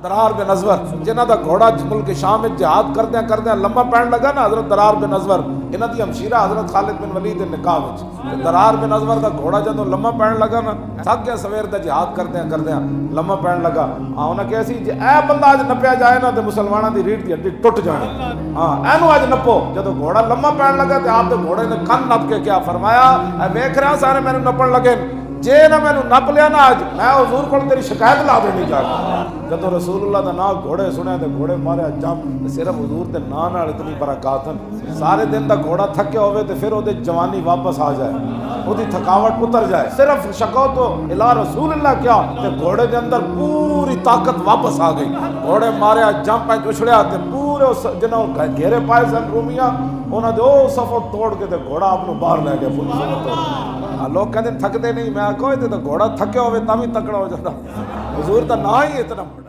درار بن ازور جنہ دا گھوڑا ملک شام میں جہاد کردیا لمبا پین لگا نا، حضرت درار بن ازور انہاں دی ہمشیرہ حضرت خالد بن ولید دے نکاح وچ، درار بن ازور دا گھوڑا جدوں لمبا پین لگا نا، تھک گیا سویر دا جہاد کردیا لمبا پین لگا، انہاں کہیا سی جے اے بندہ اج نپیا جائے نا تے مسلماناں دی ریڑھ دی ہڈی ٹٹ جانی، اینو اج نپو۔ جدوں گھوڑا لمبا پین لگا تے آپ دے گھوڑے نے کن نپ کے کیا فرمایا، اے ویکھ رہا سارے مینوں نپن لگے، جے نہ مینوں نپ لیا نا اج میں حضور کول تیری شکایت لا دینی جا کے۔ جدوں رسول اللہ دا نام گھوڑے سنیا تے گھوڑے ماریا جم، صرف حضور دے نام نال اتنی برکات ہیں، سارے دن دا گھوڑا تھکیا ہوئے تے پھر اودے جوانی واپس آ جائے، اودی تھکاوٹ اتر جائے، صرف شکوت الی رسول اللہ کیا تے گھوڑے دے اندر پوری طاقت واپس آ گئی، گھوڑے ماریا جم پہ اچھڑیا تے پورے جنہوں گھیرے پائے سن رومیاں انہاں دے او صفوں توڑ کے تے گھوڑا اپنوں باہر لے گیا پولیس نے توڑ۔ لوگ کہتے تھکتے نہیں، میں کہو تے گھوڑا تھکیا ہوئے تاں بھی تکڑا ہو جاتا، حضور دا نام ہی اتنا بڑا۔